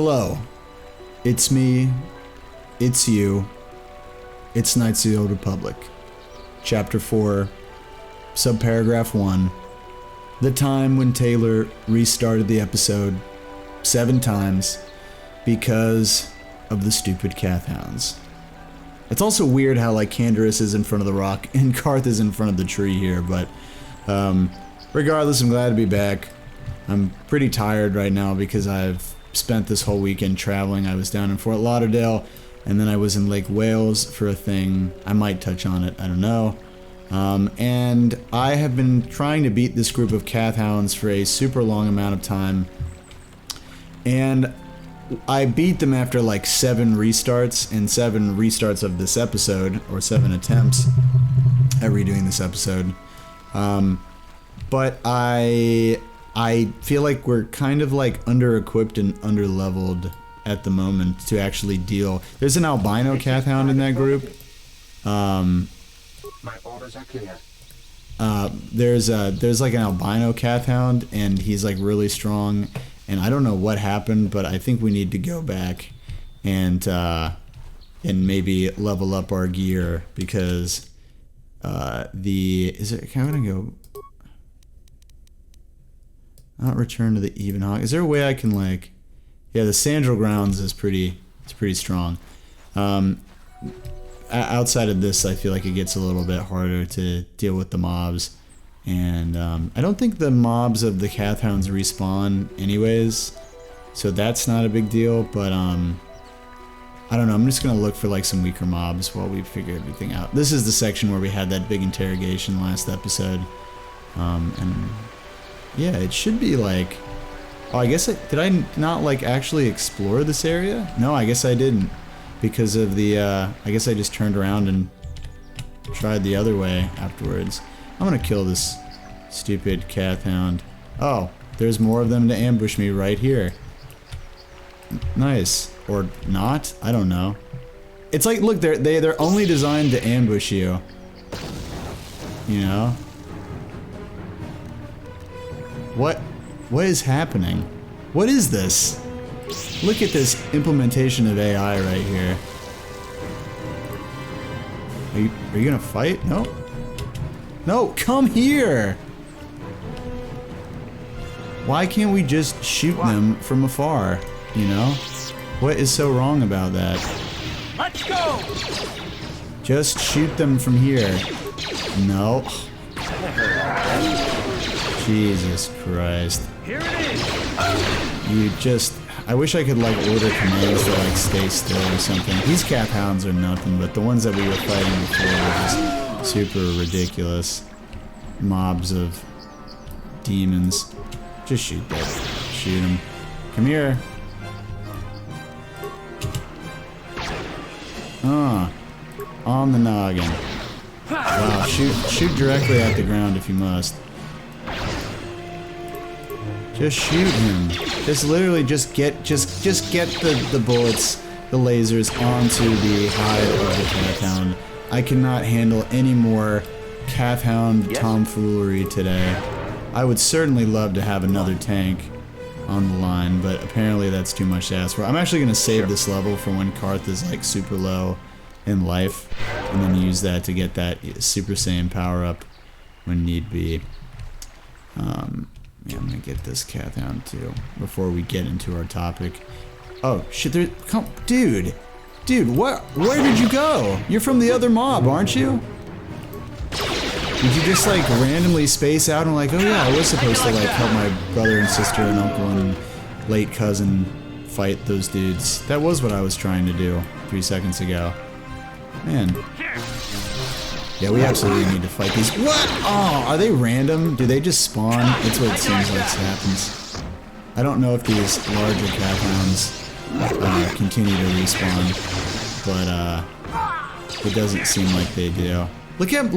Hello. It's me. It's you. It's Knights of the Old Republic. Chapter 4, subparagraph 1. The time when Taylor restarted the episode 7 times because of the stupid Cathhounds. It's also weird how like Canderous is in front of the rock and Karth is in front of the tree here, but regardless, I'm glad to be back. I'm pretty tired right now because I've spent this whole weekend traveling. I was down in Fort Lauderdale, and then I was in Lake Wales for a thing. I might touch on it, I don't know. And I have been trying to beat this group of Cathhounds for a super long amount of time. And I beat them after like 7 restarts, and 7 restarts of this episode, or 7 attempts at redoing this episode. But I feel like we're kind of like under-equipped and under-leveled at the moment to actually deal. There's an albino Cathhound in that group. My orders are clear. There's like an albino Cathhound, and he's like really strong, and I don't know what happened, but I think we need to go back and maybe level up our gear, because I'm gonna go not return to the even hawk. Is there a way I can like, yeah, the Sandral Grounds is pretty strong. Outside of this, I feel like it gets a little bit harder to deal with the mobs, and I don't think the mobs of the Cathhounds respawn anyways, so that's not a big deal, but I don't know, I'm just gonna look for like some weaker mobs while we figure everything out. This is the section where we had that big interrogation last episode, and yeah, it should be like, oh, I guess did I not like actually explore this area? No, I guess I didn't. Because of the, I guess I just turned around and tried the other way afterwards. I'm gonna kill this stupid Cathhound. Oh, there's more of them to ambush me right here. Nice. Or not? I don't know. It's like, look, they're only designed to ambush you. You know? What is happening? What is this? Look at this implementation of AI right here. Are you gonna fight? No? No, come here! Why can't we just shoot them from afar, you know? What is so wrong about that? Let's go! Just shoot them from here. No. Jesus Christ. Here it is! I wish I could like order commands to like stay still or something. These Cathhounds are nothing, but the ones that we were fighting before were just super ridiculous mobs of demons. Just shoot that. Shoot them. Come here. On the noggin. Wow, shoot directly at the ground if you must. Just shoot him. Just literally just get the bullets, the lasers onto the hide of the Cathhound. I cannot handle any more Cathhound tomfoolery today. I would certainly love to have another tank on the line, but apparently that's too much to ask for. I'm actually gonna save this level for when Karth is like super low in life, and then use that to get that Super Saiyan power up when need be. Yeah, I'm gonna get this Cathhound too before we get into our topic. Oh shit! Dude, where did you go? You're from the other mob, aren't you? Did you just like randomly space out and like, oh yeah, I was supposed to like help my brother and sister and uncle and late cousin fight those dudes? That was what I was trying to do 3 seconds ago. Man. Yeah, we absolutely need to fight these. What? Oh, are they random? Do they just spawn? That's what it seems like happens. I don't know if these larger Cathhounds continue to respawn, but it doesn't seem like they do. Look at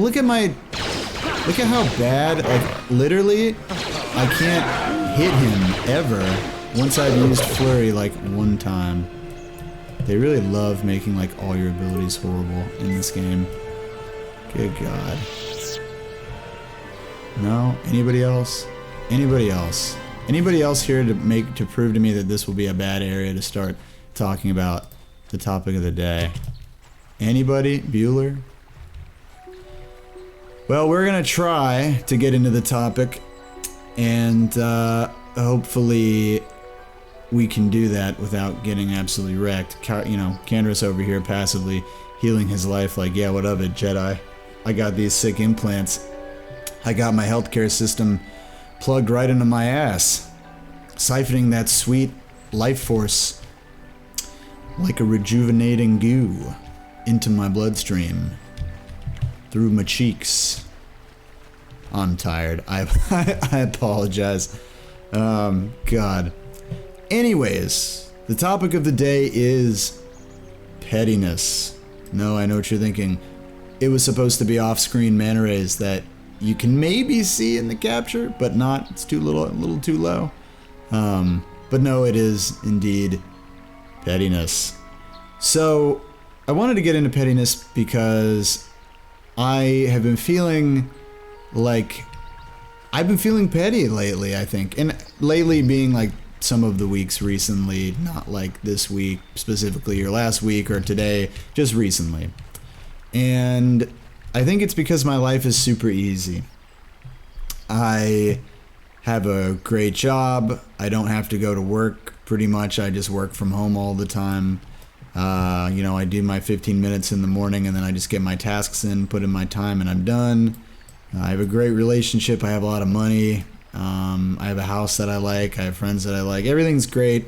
how bad, like literally, I can't hit him ever once I've used Flurry like 1 time. They really love making like all your abilities horrible in this game. Good God. No? Anybody else? Anybody else? Anybody else here to prove to me that this will be a bad area to start talking about the topic of the day? Anybody? Bueller? Well, we're gonna try to get into the topic, and hopefully we can do that without getting absolutely wrecked. Candace over here passively healing his life like, yeah, what of it, Jedi? I got these sick implants. I got my healthcare system plugged right into my ass, siphoning that sweet life force like a rejuvenating goo into my bloodstream through my cheeks. I'm tired. I apologize. God. Anyways, the topic of the day is pettiness. No, I know what you're thinking. It was supposed to be off-screen manta rays that you can maybe see in the capture, but not. It's a little too low. But no, it is indeed pettiness. So I wanted to get into pettiness because I have been feeling like I've been feeling petty lately, I think. And lately being like some of the weeks recently, not like this week specifically or last week or today, just recently. And I think it's because my life is super easy. I have a great job. I don't have to go to work pretty much. I just work from home all the time. I do my 15 minutes in the morning and then I just get my tasks in, put in my time, and I'm done. I have a great relationship. I have a lot of money. I have a house that I like. I have friends that I like. Everything's great.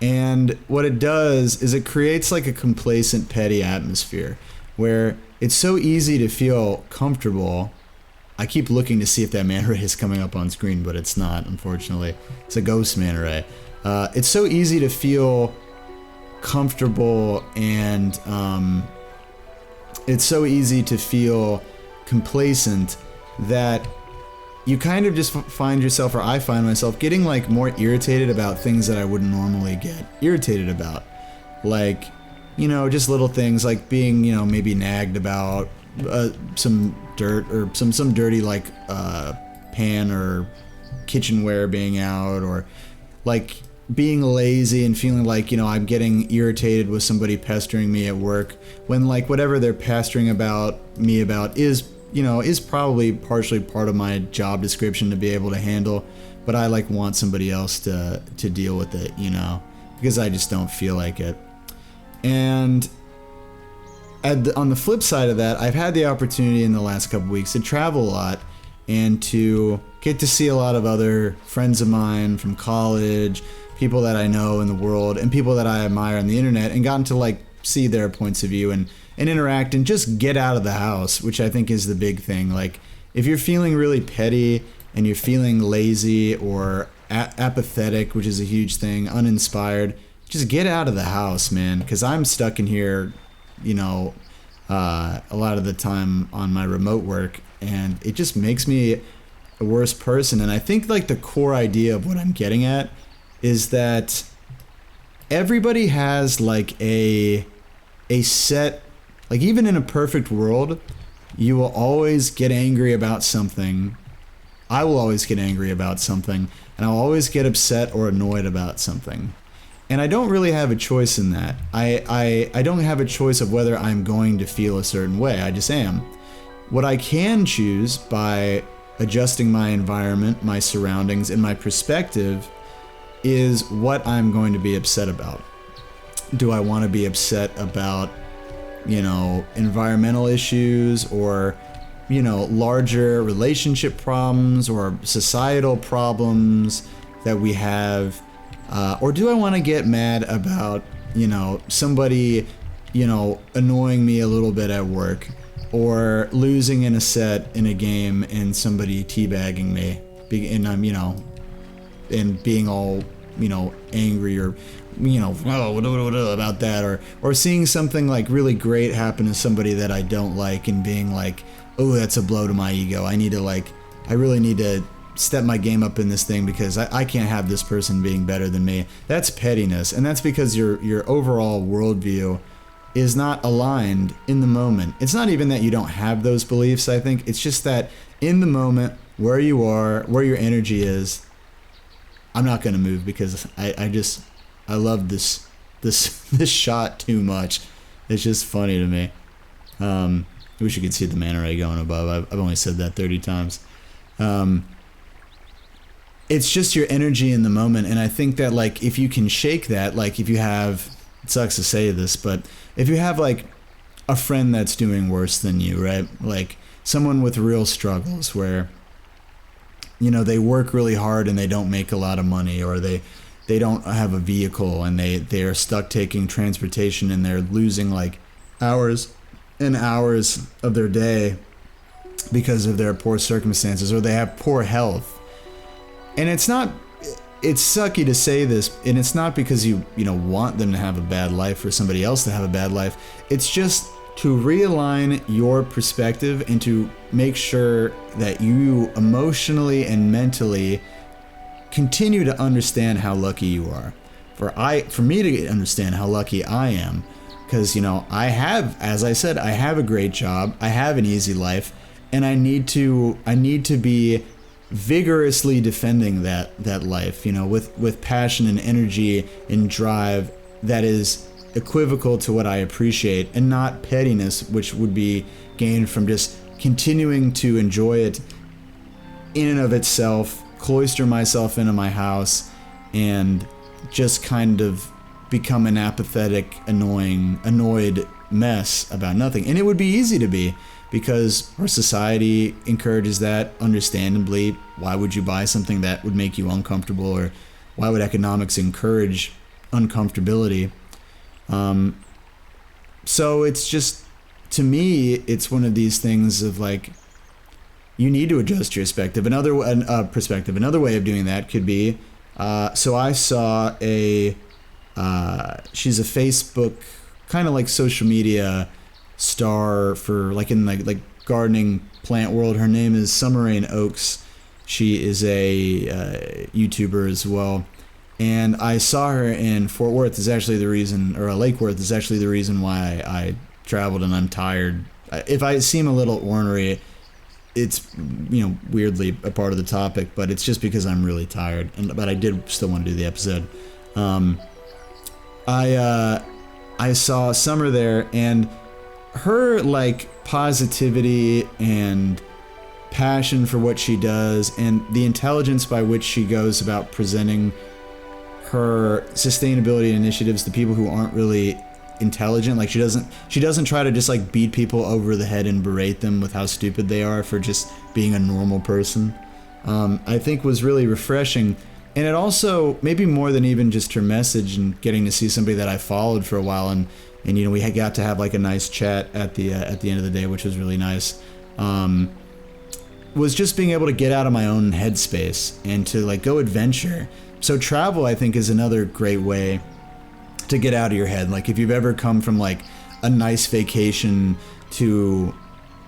And what it does is it creates like a complacent, petty atmosphere where it's so easy to feel comfortable. I keep looking to see if that manta ray is coming up on screen, but it's not, unfortunately. It's a ghost manta ray. It's so easy to feel comfortable, and it's so easy to feel complacent that you kind of just find yourself, or I find myself, getting like more irritated about things that I wouldn't normally get irritated about. Like, just little things like being, maybe nagged about some dirt or some dirty like pan or kitchenware being out, or like being lazy and feeling like, I'm getting irritated with somebody pestering me at work when like whatever they're pestering me about is probably partially part of my job description to be able to handle, but I like want somebody else to deal with it, because I just don't feel like it. And on the flip side of that, I've had the opportunity in the last couple weeks to travel a lot and to get to see a lot of other friends of mine from college, people that I know in the world, and people that I admire on the internet, and gotten to like see their points of view and interact and just get out of the house, which I think is the big thing. Like, if you're feeling really petty and you're feeling lazy or apathetic, which is a huge thing, uninspired, just get out of the house, man, because I'm stuck in here, a lot of the time on my remote work, and it just makes me a worse person. And I think like the core idea of what I'm getting at is that everybody has like a set, like even in a perfect world, you will always get angry about something. I will always get angry about something, and I'll always get upset or annoyed about something. And I don't really have a choice in that. I don't have a choice of whether I'm going to feel a certain way. I just am. What I can choose by adjusting my environment, my surroundings, and my perspective is what I'm going to be upset about. Do I want to be upset about, environmental issues or, larger relationship problems or societal problems that we have? Or do I want to get mad about, somebody, annoying me a little bit at work, or losing in a set in a game and somebody teabagging me, and I'm, and being all, angry or, about that, or seeing something like really great happen to somebody that I don't like and being like, oh, that's a blow to my ego. I really need to step my game up in this thing because I can't have this person being better than me. That's pettiness, and that's because your overall worldview is not aligned in the moment. It's not even that you don't have those beliefs, I think. It's just that in the moment, where you are, where your energy is, I'm not going to move because I love this this shot too much. It's just funny to me. I wish you could see the manta ray going above. I've only said that 30 times. It's just your energy in the moment, and I think that like if you can shake that, like if you have, it sucks to say this, but if you have like a friend that's doing worse than you, right? Like someone with real struggles where, you know, they work really hard and they don't make a lot of money, or they don't have a vehicle and they are stuck taking transportation and they're losing like hours and hours of their day because of their poor circumstances, or they have poor health. And it's sucky to say this, and it's not because you want them to have a bad life or somebody else to have a bad life. It's just to realign your perspective and to make sure that you emotionally and mentally continue to understand how lucky you are. For me to understand how lucky I am, because I have, as I said, I have a great job, I have an easy life, and I need to be vigorously defending that life, with passion and energy and drive that is equivocal to what I appreciate, and not pettiness, which would be gained from just continuing to enjoy it in and of itself, cloister myself into my house, and just kind of become an apathetic, annoyed mess about nothing. And it would be easy to be, because our society encourages that, understandably. Why would you buy something that would make you uncomfortable, or why would economics encourage uncomfortability? So it's just, to me, it's one of these things of like, you need to adjust your perspective. Another way of doing that could be, so I saw she's a Facebook kind of like social media star for like in like gardening plant world. Her name is Summer Rain Oaks. She is a YouTuber as well. And I saw her in Fort Worth is actually the reason, or Lake Worth is actually the reason why I traveled, and I'm tired. If I seem a little ornery, it's weirdly a part of the topic, but it's just because I'm really tired. But I did still want to do the episode. I saw Summer there, and her like positivity and passion for what she does, and the intelligence by which she goes about presenting her sustainability initiatives to people who aren't really intelligent. Like she doesn't try to just like beat people over the head and berate them with how stupid they are for just being a normal person. I think was really refreshing. And it also, maybe more than even just her message and getting to see somebody that I followed for a while, and we got to have like a nice chat at the end of the day, which was really nice. Was just being able to get out of my own headspace and to like go adventure. So travel, I think, is another great way to get out of your head. Like if you've ever come from like a nice vacation to,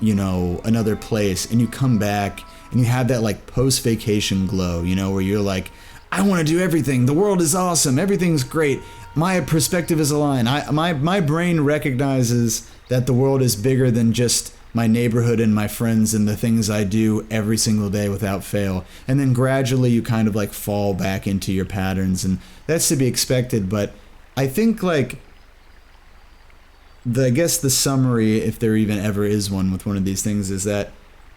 another place, and you come back and you have that like post-vacation glow, where you're like, I want to do everything. The world is awesome. Everything's great. My perspective is aligned. My brain recognizes that the world is bigger than just my neighborhood and my friends and the things I do every single day without fail. And then gradually you kind of like fall back into your patterns, and that's to be expected. But I think like I guess the summary, if there even ever is one with one of these things, is that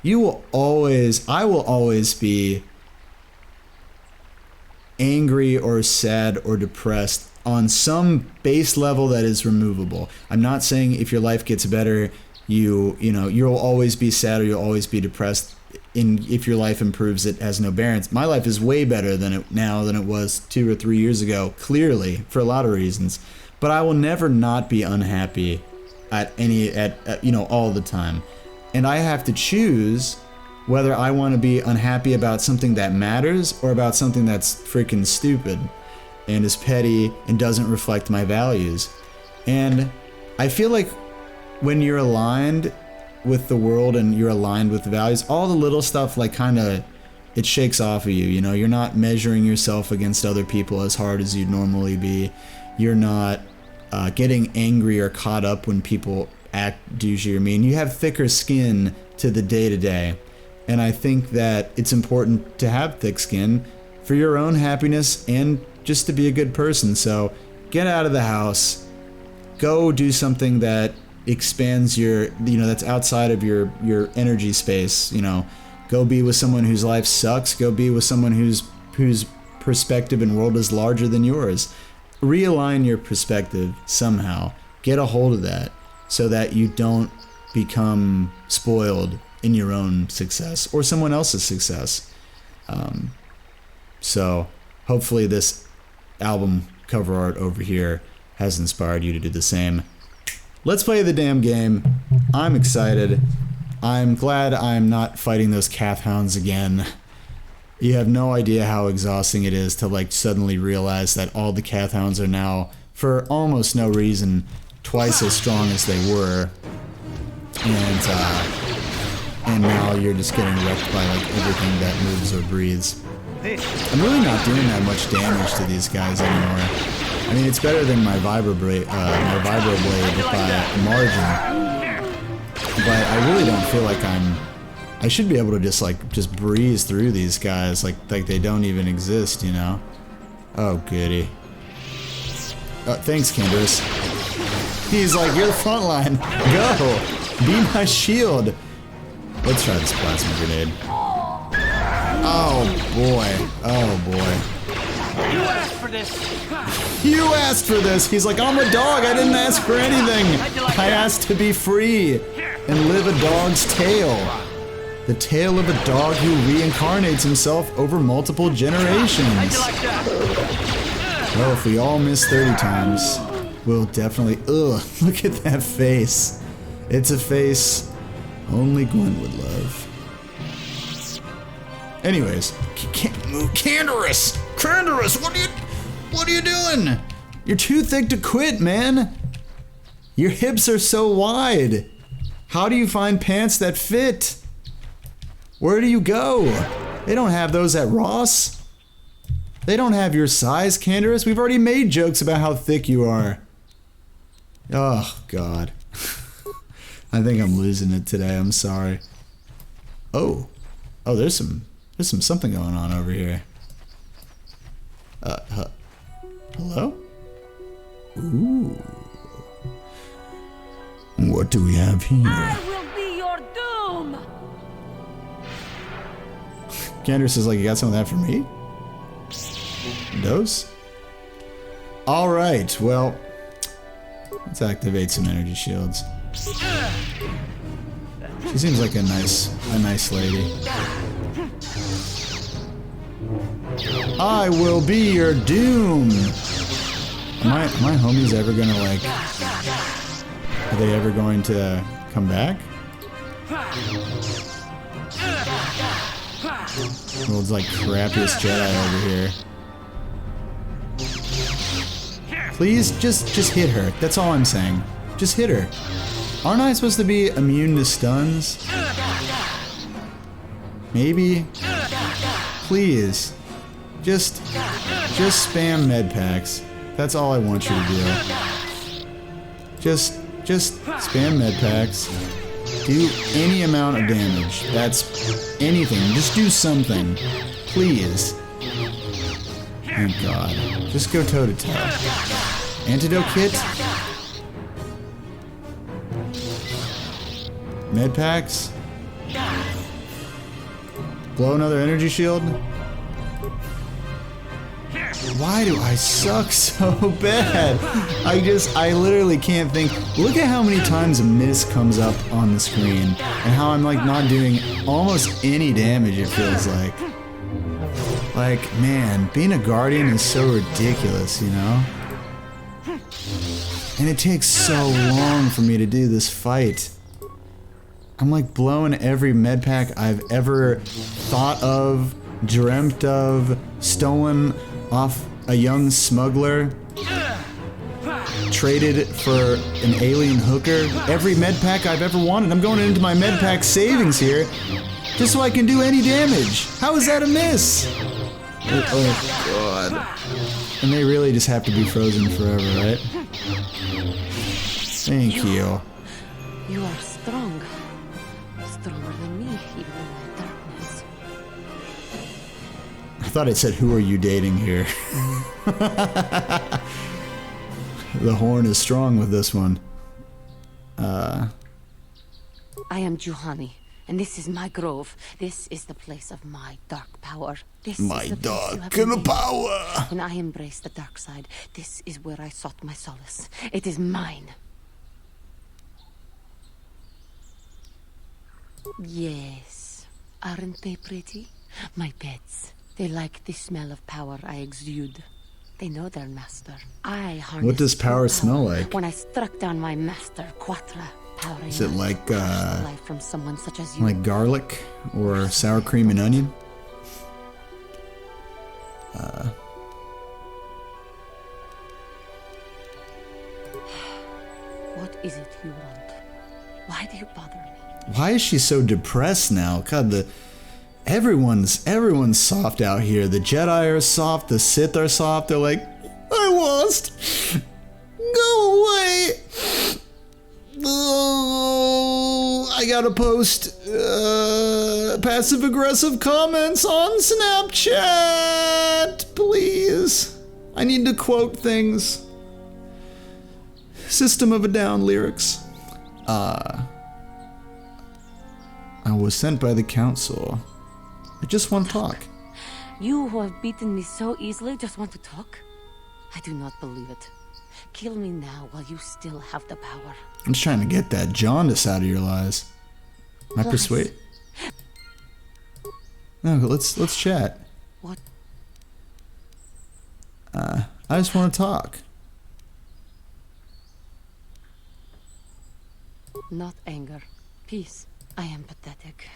I will always be angry or sad or depressed on some base level that is removable. I'm not saying if your life gets better, you'll always be sad or you'll always be depressed. If your life improves, it has no bearance. My life is way better than it was 2 or 3 years ago, clearly, for a lot of reasons. But I will never not be unhappy all the time. And I have to choose whether I want to be unhappy about something that matters or about something that's freaking stupid and is petty and doesn't reflect my values. And I feel like when you're aligned with the world and you're aligned with the values, all the little stuff like kind of, it shakes off of you. You're not measuring yourself against other people as hard as you'd normally be. You're not getting angry or caught up when people act douchey or mean. You have thicker skin to the day-to-day. And I think that it's important to have thick skin for your own happiness and just to be a good person. So get out of the house. Go do something that expands your, that's outside of your energy space. Go be with someone whose life sucks. Go be with someone whose perspective and world is larger than yours. Realign your perspective somehow. Get a hold of that so that you don't become spoiled in your own success or someone else's success. So hopefully this album cover art over here has inspired you to do the same. Let's play the damn game. I'm excited. I'm glad I'm not fighting those calf hounds again. You have no idea how exhausting it is to suddenly realize that all the calf hounds are now, for almost no reason, twice as strong as they were. And now you're just getting wrecked by everything that moves or breathes. I'm really not doing that much damage to these guys anymore. I mean, it's better than my vibroblade by a margin, but I really don't feel like I should be able to just breeze through these guys like they don't even exist, Oh, goody. Thanks, Candace. He's like, you're frontline. Go! Be my shield! Let's try this plasma grenade. Oh, boy. Oh, boy. You asked for this. You asked for this. He's like, I'm a dog. I didn't ask for anything. I asked to be free and live a dog's tale. The tale of a dog who reincarnates himself over multiple generations. Well, if we all miss 30 times, we'll definitely... Ugh, look at that face. It's a face only Gwen would love. Anyways, can't move. Canderous! Canderous, what are you doing? You're too thick to quit, man. Your hips are so wide. How do you find pants that fit? Where do you go? They don't have those at Ross. They don't have your size, Canderous. We've already made jokes about how thick you are. Oh, God. I think I'm losing it today. I'm sorry. Oh, there's something going on over here. Hello? Ooh. What do we have here? I will be your doom. Candace is like, you got some of that for me? Those? All right. Well, let's activate some energy shields. She seems like a nice lady. I will be your doom. Are my homies ever gonna are they ever going to come back? World's crappiest Jedi over here. Please, just hit her. That's all I'm saying. Just hit her. Aren't I supposed to be immune to stuns? Maybe? Please. Just spam med packs. That's all I want you to do. Just spam med packs. Do any amount of damage. That's anything. Just do something. Please. Thank God. Just go toe to toe. Antidote kit? Med packs? Blow another energy shield? Why do I suck so bad? I literally can't think. Look at how many times a miss comes up on the screen and how I'm not doing almost any damage, it feels like. Man, being a guardian is so ridiculous, And it takes so long for me to do this fight. I'm blowing every med pack I've ever thought of, dreamt of, stolen off a young smuggler, traded for an alien hooker. Every med pack I've ever wanted. I'm going into my med pack savings here just so I can do any damage. How is that a miss? Oh, God. And they really just have to be frozen forever, right? Thank you. You are strong. Stronger than me, even in my darkness. thought it said, who are you dating here? The horn is strong with this one. I am Juhani, and this is my grove. This is the place of my dark power. This My is the place you have dark made. power. When I embrace the dark side, this is where I sought my solace. It is mine. Yes. Aren't they pretty? My pets. They like the smell of power I exude. They know their master. I harnessed What does power smell like? when I struck down my master, Quatra. Powering Is it up, like, crushed the life from someone such as you. Like garlic or sour cream and onion? What is it you want? Why do you bother me? Why is she so depressed now? God, everyone's soft out here. The Jedi are soft, the Sith are soft. They're like, I lost. Go away. Oh, I gotta post passive aggressive comments on Snapchat, please. I need to quote things. System of a Down lyrics. I was sent by the council. I just want to talk. You who have beaten me so easily just want to talk? I do not believe it. Kill me now while you still have the power. I'm just trying to get that jaundice out of your lies. Am I Lies. persuaded? No, let's chat. What? I just want to talk. Not anger. Peace. I am pathetic.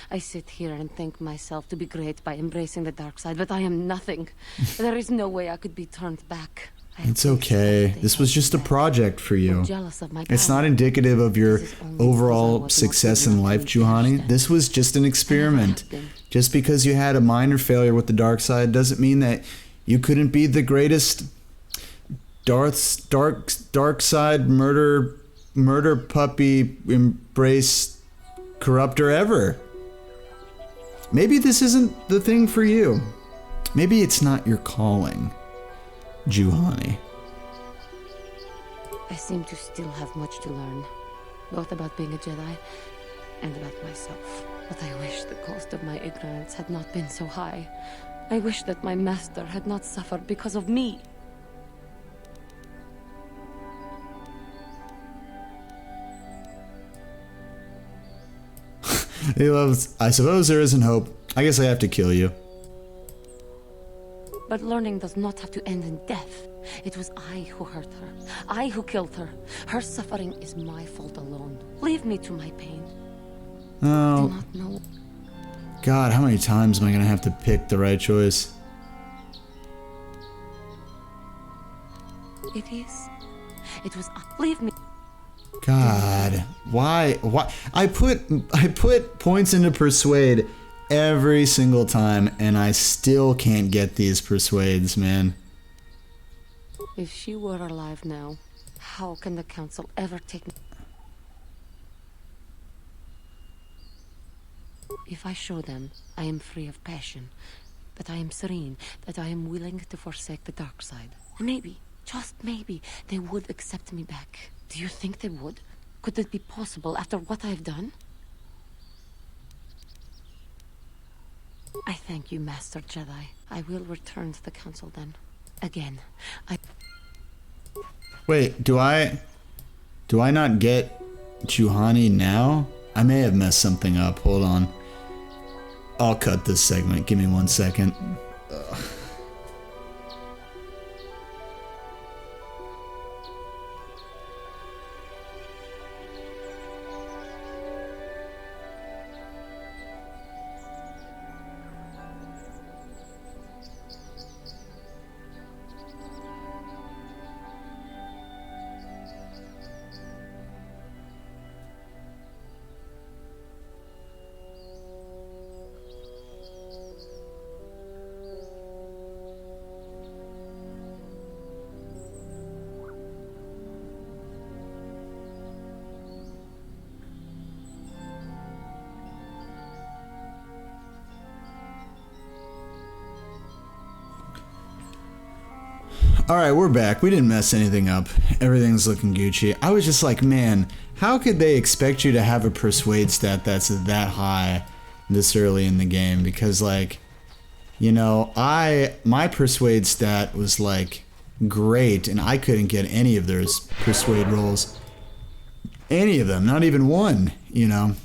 I sit here and think myself to be great by embracing the dark side, but I am nothing. There is no way I could be turned back. It's okay. This was just a project for you. Jealous of my It's power. not indicative of your This is only because I overall was success not in good life, enough to Juhani. understand. This was just an experiment. been. Just because you had a minor failure with the dark side doesn't mean that you couldn't be the greatest dark side murder puppy embrace corruptor ever. Maybe this isn't the thing for you. Maybe it's not your calling, Juhani. I seem to still have much to learn, both about being a Jedi and about myself. But I wish the cost of my ignorance had not been so high. I wish that my master had not suffered because of me. He loves, I suppose there isn't hope. I guess I have to kill you. But learning does not have to end in death. It was I who hurt her. I who killed her. Her suffering is my fault alone. Leave me to my pain. Do Oh, not know. God, how many times am I gonna have to pick the right choice? It is. It was. Leave me. God, why? I put points into persuade every single time, and I still can't get these persuades, man. If she were alive now, how can the council ever take me? If I show them I am free of passion, that I am serene, that I am willing to forsake the dark side, maybe, just maybe, they would accept me back. Do you think they would? Could it be possible after what I've done? I thank you, Master Jedi. I will return to the council then. Again. Wait, do I not get Juhani now? I may have messed something up. Hold on. I'll cut this segment. Give me 1 second. Ugh. Alright, we're back. We didn't mess anything up. Everything's looking Gucci. I was just like, man, how could they expect you to have a persuade stat that's that high this early in the game? Because, like, you know, my persuade stat was, like, great, and I couldn't get any of those persuade rolls. Any of them, not even one, you know?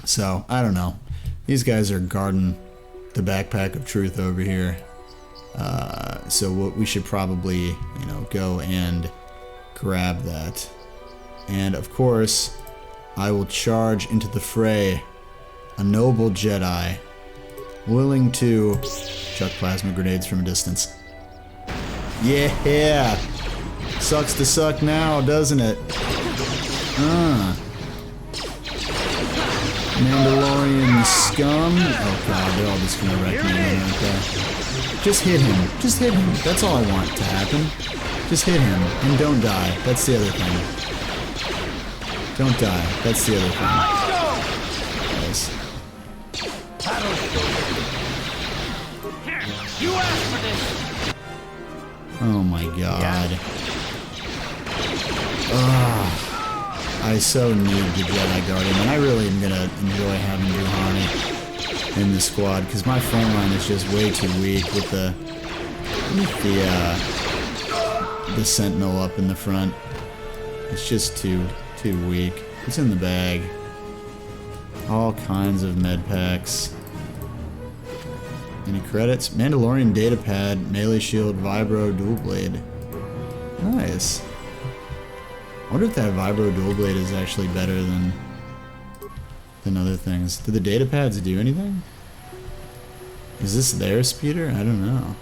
So, I don't know. These guys are guarding the backpack of truth over here. So we should probably, you know, go and grab that. And of course, I will charge into the fray, a noble Jedi, willing to chuck plasma grenades from a distance. Yeah! Sucks to suck now, doesn't it? Mandalorian scum. Oh god, they're all just gonna wreck me, aren't they? Just hit him. Just hit him. That's all I want to happen. Just hit him. And don't die. That's the other thing. Don't die. That's the other thing. Nice. Here, you asked for this. Oh my god. Ugh. I so need the Jedi Guardian, and I really am gonna enjoy having Juhani in the squad, because my front line is just way too weak with the Sentinel up in the front. It's just too weak. What's in the bag? All kinds of med packs. Any credits? Mandalorian data pad, melee shield, vibro, dual blade. Nice. I wonder if that vibro dual blade is actually better than other things. Do the data pads do anything? Is this their speeder? I don't know.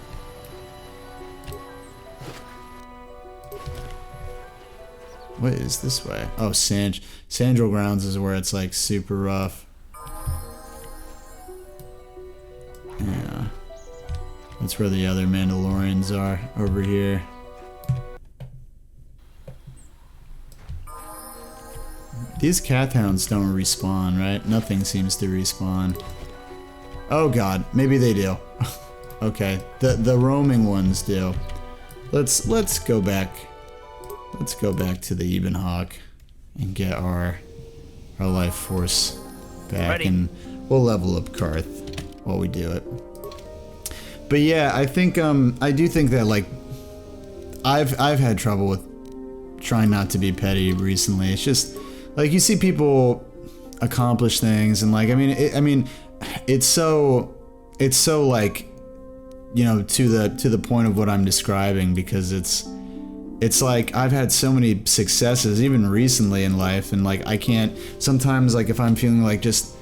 What is this way? Oh, Sandral Grounds is where it's like super rough. Yeah. That's where the other Mandalorians are, over here. These Kath Hounds don't respawn, right? Nothing seems to respawn. Oh god, maybe they do. Okay, the roaming ones do. Let's go back. Let's go back to the Ebenhawk and get our life force back. Ready. And we'll level up Karth while we do it. But yeah, I think I do think that, like, I've had trouble with trying not to be petty recently. It's just like you see people accomplish things, and like it's so like, you know, to the point of what I'm describing, because it's like I've had so many successes even recently in life, and like I can't sometimes, like if I'm feeling like just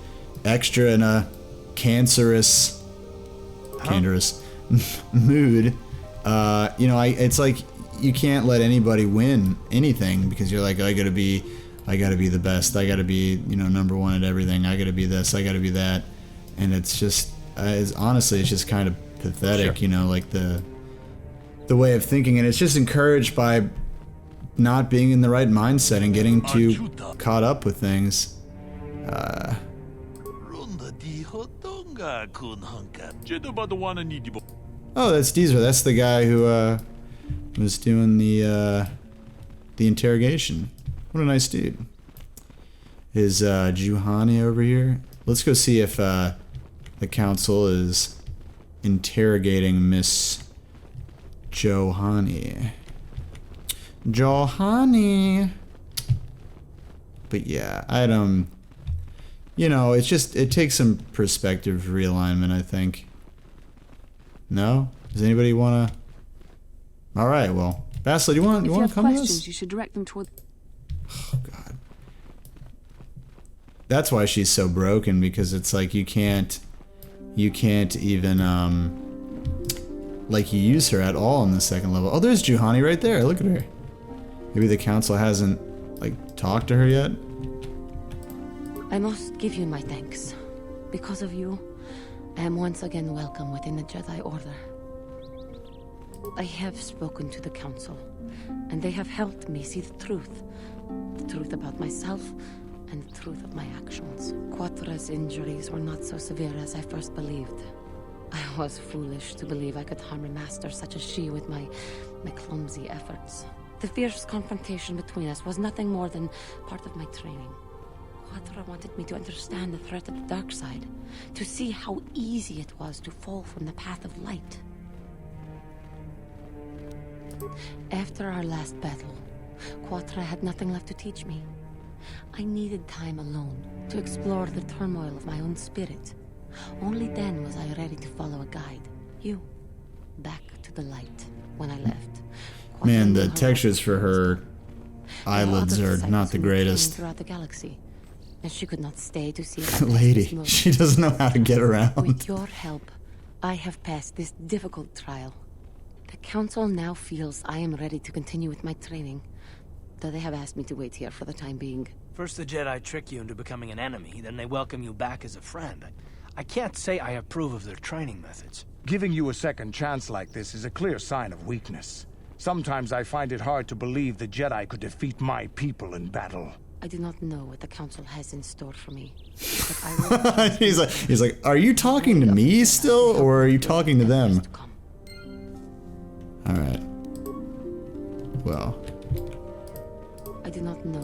extra in a cancerous mood, you know, it's like you can't let anybody win anything, because you're like, I gotta be the best. I gotta be, you know, number one at everything. I gotta be this. I gotta be that. And it's just, honestly, it's just kind of pathetic, sure. You know, like the way of thinking. And it's just encouraged by not being in the right mindset and getting too caught up with things. Oh, that's Deezer. That's the guy who was doing the interrogation. What a nice dude. Is Juhani over here? Let's go see if the council is interrogating Miss Juhani. Juhani. But yeah, you know, it's just, it takes some perspective realignment, I think. No? Does anybody want to? All right, well, Vasily, do you want to come with us? You should direct them toward. Oh god. That's why she's so broken, because it's like you can't even like use her at all on the second level. Oh, there's Juhani right there. Look at her. Maybe the council hasn't like talked to her yet. I must give you my thanks. Because of you, I am once again welcome within the Jedi Order. I have spoken to the council, and they have helped me see the truth. The truth about myself, and the truth of my actions. Quatra's injuries were not so severe as I first believed. I was foolish to believe I could harm a master such as she with my clumsy efforts. The fierce confrontation between us was nothing more than part of my training. Quattro wanted me to understand the threat of the dark side, to see how easy it was to fall from the path of light. After our last battle, Quattro had nothing left to teach me. I needed time alone to explore the turmoil of my own spirit. Only then was I ready to follow a guide. You. Back to the light. When I left. Man, the textures for her eyelids are not the greatest. Throughout the galaxy, and she could not stay to see Lady, she doesn't know how to get around. With your help, I have passed this difficult trial. The Council now feels I am ready to continue with my training, though they have asked me to wait here for the time being. First the Jedi trick you into becoming an enemy, then they welcome you back as a friend. I can't say I approve of their training methods. Giving you a second chance like this is a clear sign of weakness. Sometimes I find it hard to believe the Jedi could defeat my people in battle. I do not know what the Council has in store for me. But I will he's like, are you talking to me still, or are you talking to them? Alright. Well. I do not know.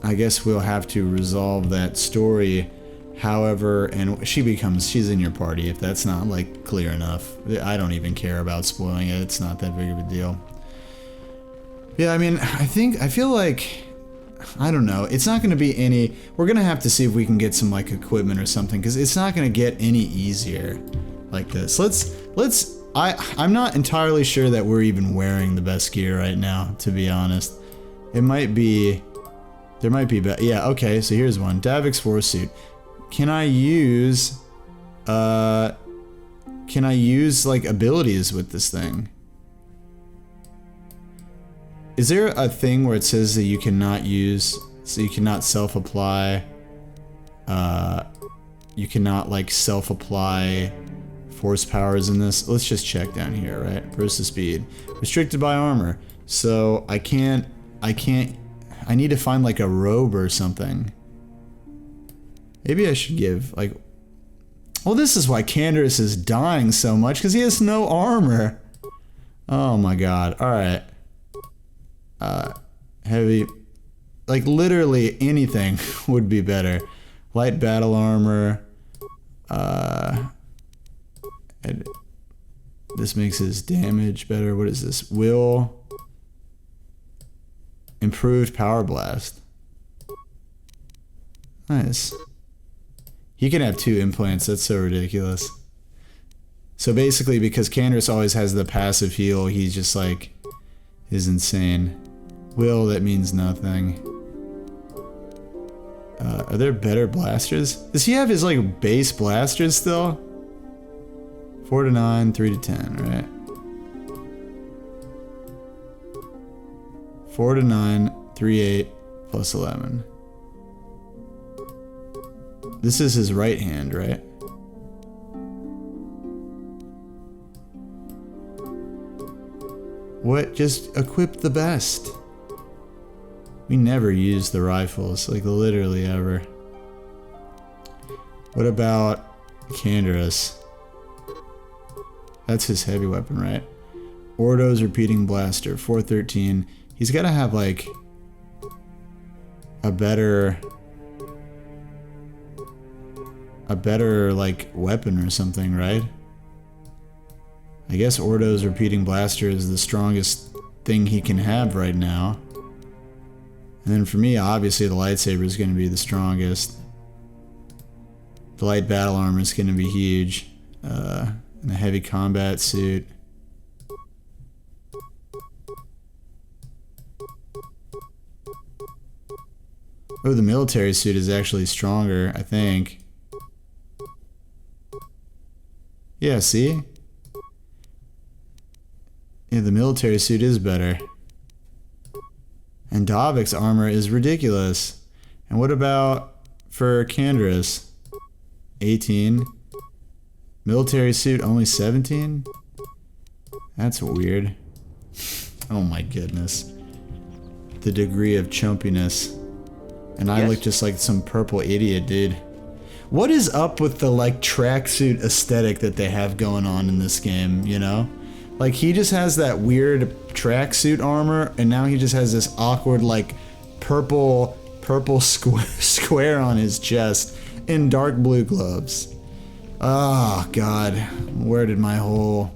I guess we'll have to resolve that story. However, and she's in your party, if that's not, like, clear enough. I don't even care about spoiling it. It's not that big of a deal. Yeah, I mean, I feel like, I don't know. It's not going to be any, we're going to have to see if we can get some, like, equipment or something, because it's not going to get any easier like this. I'm not entirely sure that we're even wearing the best gear right now, to be honest. It might be, there might be, yeah, okay, so here's one. Davik's Force Suit. Can I use like abilities with this thing? Is there a thing where it says that you cannot use, so you cannot self-apply, you cannot like self-apply force powers in this? Let's just check down here, right? Burst of speed. Restricted by armor. So I need to find like a robe or something. Maybe I should give, like... Well, this is why Canderous is dying so much, because he has no armor. Oh my god. Alright. Heavy... Like, literally anything would be better. Light battle armor. And this makes his damage better. What is this? Will... Improved power blast. Nice. He can have 2 implants, that's so ridiculous. So basically, because Canderous always has the passive heal, he's just like, is insane. Will, that means nothing. Are there better blasters? Does he have his like base blasters still? 4 to 9, 3 to 10, right? 4 to 9, 3, 8, plus 11. This is his right hand, right? What? Just equip the best. We never use the rifles, like literally ever. What about Canderous? That's his heavy weapon, right? Ordo's repeating blaster, 413. He's gotta have like a better like weapon or something, right? I guess Ordo's repeating blaster is the strongest thing he can have right now. And then for me, obviously the lightsaber is going to be the strongest. The light battle armor is going to be huge. And the heavy combat suit. Oh, the military suit is actually stronger, I think. Yeah, see? Yeah, the military suit is better. And Davik's armor is ridiculous. And what about for Canderous? 18. Military suit only 17? That's weird. Oh my goodness. The degree of chumpiness. And I look just like some purple idiot, dude. What is up with the like tracksuit aesthetic that they have going on in this game, you know? Like he just has that weird tracksuit armor, and now he just has this awkward like purple square on his chest and dark blue gloves. Oh god, where did my whole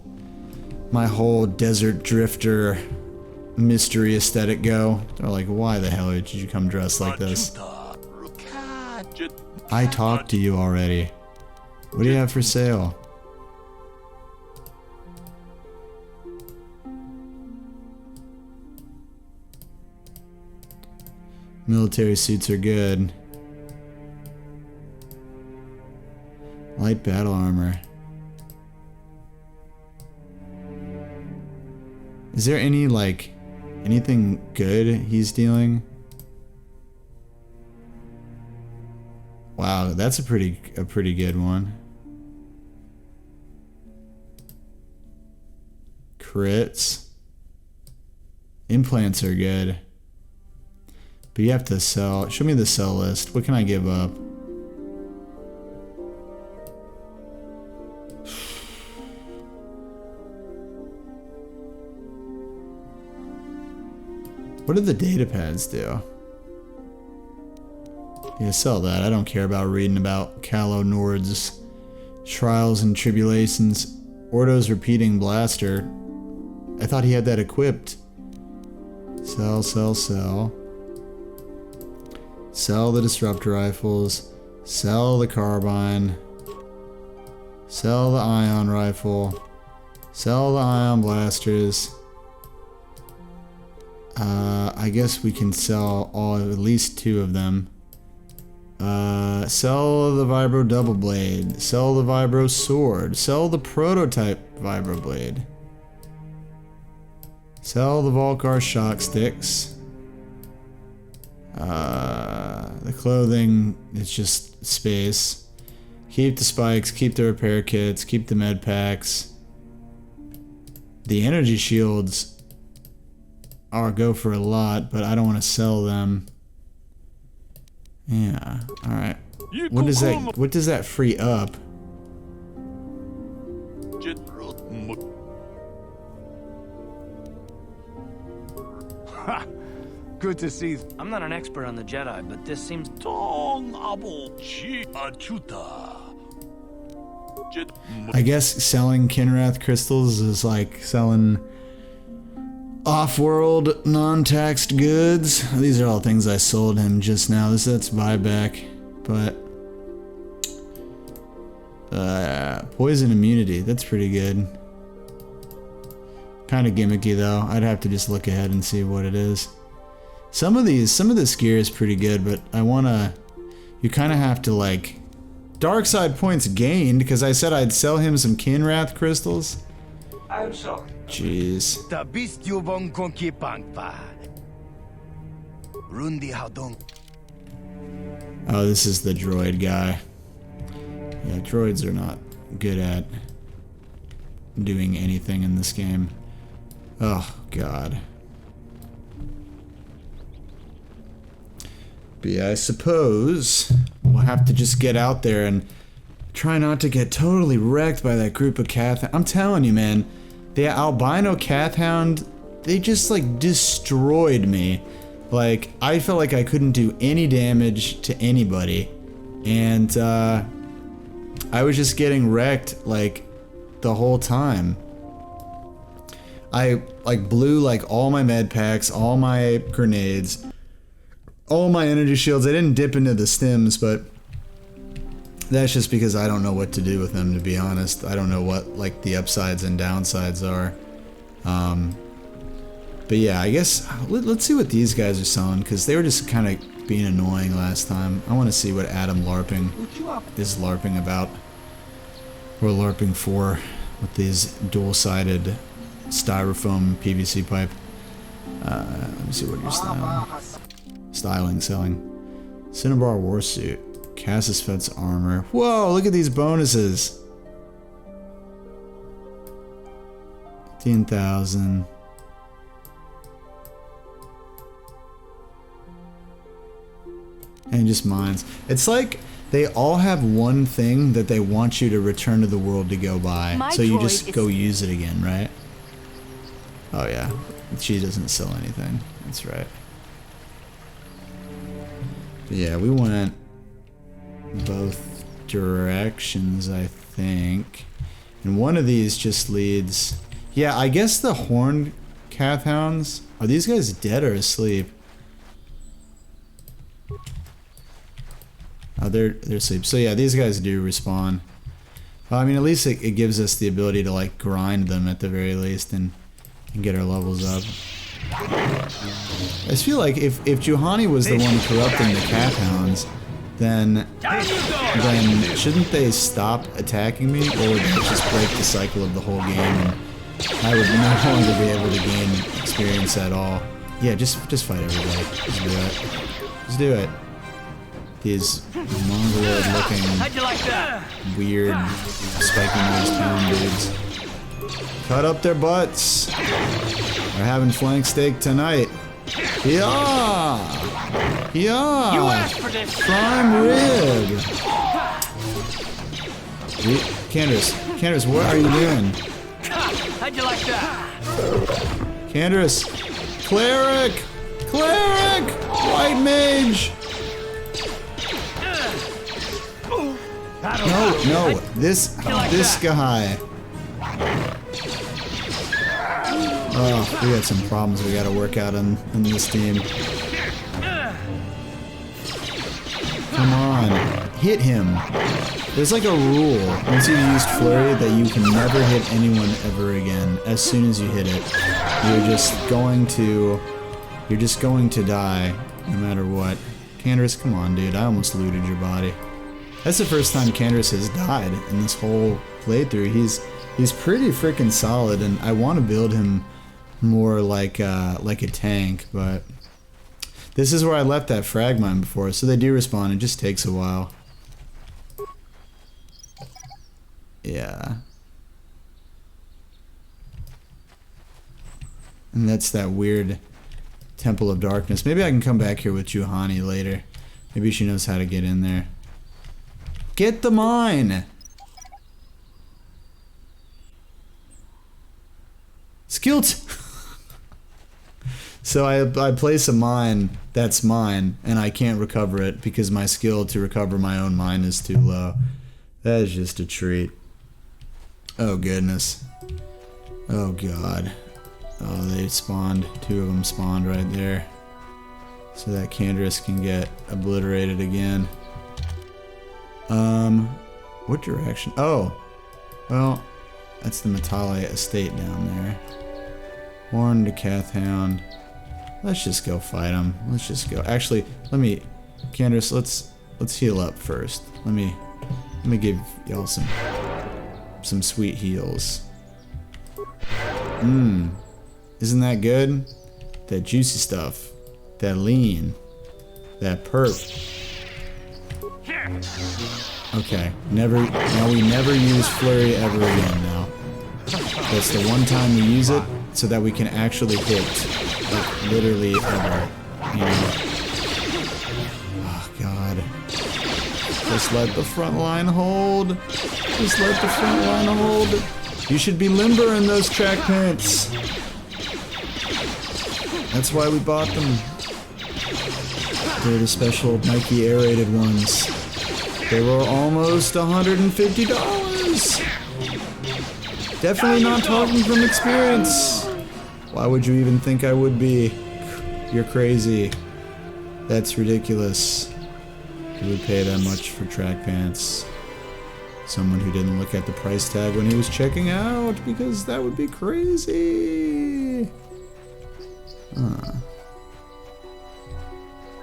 desert drifter mystery aesthetic go? They're like, why the hell did you come dressed like this? I talked to you already. What do you have for sale? Military suits are good. Light battle armor. Is there any, like, anything good he's dealing? Wow, that's a pretty good one. Crits. Implants are good. But you have to sell. Show me the sell list. What can I give up? What do the data pads do? Yeah, sell that. I don't care about reading about Calo Nord's trials and tribulations. Ordo's repeating blaster. I thought he had that equipped. Sell, sell, sell. Sell the disruptor rifles. Sell the carbine. Sell the ion rifle. Sell the ion blasters. I guess we can sell at least 2 of them. Sell the vibro double blade. Sell the vibro sword. Sell the prototype vibro blade. Sell the Volcar shock sticks. The clothing is just space. Keep the spikes, keep the repair kits, keep the med packs. The energy shields go for a lot, but I don't want to sell them. Yeah, alright. What does that free up? Good to see. I'm not an expert on the Jedi, but this seems... I guess selling Kinrath crystals is like selling off-world, non-taxed goods. These are all things I sold him just now. That's buyback, but poison immunity. That's pretty good. Kind of gimmicky though. I'd have to just look ahead and see what it is. Some of this gear is pretty good, but you kind of have to like, dark side points gained, because I said I'd sell him some Kinrath crystals. Jeez. Oh, this is the droid guy. Yeah, droids are not good at doing anything in this game. Oh, God. But yeah, I suppose we'll have to just get out there and try not to get totally wrecked by that group of Cath. I'm telling you, man, the albino Cath Hound, they just like destroyed me. Like, I felt like I couldn't do any damage to anybody, and I was just getting wrecked like the whole time. I like blew like all my med packs, all my grenades, all my energy shields. I didn't dip into the stims, but that's just because I don't know what to do with them, to be honest. I don't know what like the upsides and downsides are. But yeah, I guess let's see what these guys are selling, because they were just kind of being annoying last time. I want to see what Adam LARPing is LARPing about, or LARPing for, with these dual-sided styrofoam PVC pipe. Let me see what you're selling. Cinnabar Warsuit. Cassis Fet's armor. Whoa, look at these bonuses. 15,000. And just mines. It's like they all have one thing that they want you to return to the world to go buy. My So you droid just is- go use it again, right? Oh yeah, she doesn't sell anything. That's right. But yeah, we went both directions, I think. And one of these just leads... Yeah, I guess the horned Cathhounds... Are these guys dead or asleep? Oh, they're asleep. So yeah, these guys do respawn. Well, I mean, at least it gives us the ability to like grind them at the very least and get our levels up. I just feel like if Juhani was the one corrupting the Cathhounds, then shouldn't they stop attacking me, or would they just break the cycle of the whole game and I would no longer be able to gain experience at all? Yeah, just fight everybody. Just do it. Just do it. These mongoloid-looking, weird, spiky-nosed town dudes. Cut up their butts. We're having flank steak tonight. Yeah! Yeah! You asked for this. Prime rib! Candace, what are you doing? How'd you like that? Candace! Cleric! Cleric! White mage! No, this guy. Oh, we got some problems we gotta work out on this team. Come on, hit him. There's like a rule, once you've used Flurry, that you can never hit anyone ever again. As soon as you hit it, you're just going to die, no matter what. Candace, come on, dude, I almost looted your body. That's the first time Candace has died in this whole playthrough. He's pretty freaking solid, and I want to build him more like a tank, but this is where I left that frag mine before, so they do respawn. It just takes a while. Yeah. And that's that weird Temple of Darkness. Maybe I can come back here with Juhani later. Maybe she knows how to get in there. Get the mine! Skilled! So I place a mine that's mine, and I can't recover it because my skill to recover my own mine is too low. That is just a treat. Oh goodness. Oh god. Oh, they spawned. Two of them spawned right there. So that Candace can get obliterated again. What direction? Oh, well, that's the Matale estate down there. Horned Cathhound. Let's just go fight him. Let's just go. Actually, Candace, let's heal up first. Let me give y'all some sweet heals. Isn't that good? That juicy stuff. That lean. That perp. Okay, now we never use Flurry ever again now. That's the one time we use it so that we can actually hit, like, literally ever, you know? Oh, God. Just let the front line hold. Just let the front line hold. You should be limber in those track pants. That's why we bought them. They're the special Nike aerated ones. They were almost $150. Definitely not talking from experience. Why would you even think I would be? You're crazy. That's ridiculous. Who would pay that much for track pants? Someone who didn't look at the price tag when he was checking out, because that would be crazy.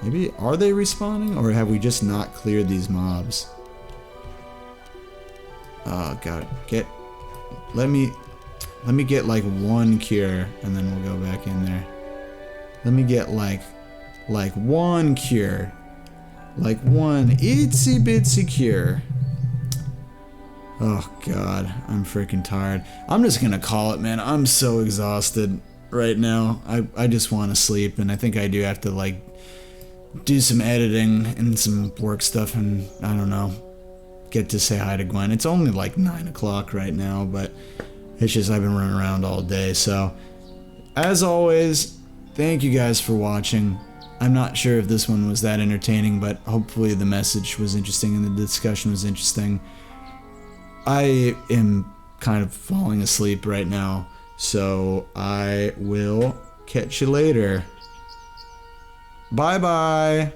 Maybe, are they respawning, or have we just not cleared these mobs? Oh, got it. Let me get like one cure, and then we'll go back in there. Let me get like one cure. Like one itsy bitsy cure. Oh God, I'm freaking tired. I'm just gonna call it, man. I'm so exhausted right now. I just want to sleep, and I think I do have to like do some editing and some work stuff, and I don't know, get to say hi to Gwen. It's only like 9 o'clock right now, but it's just I've been running around all day. So, as always, thank you guys for watching. I'm not sure if this one was that entertaining, but hopefully the message was interesting and the discussion was interesting. I am kind of falling asleep right now, so I will catch you later. Bye-bye.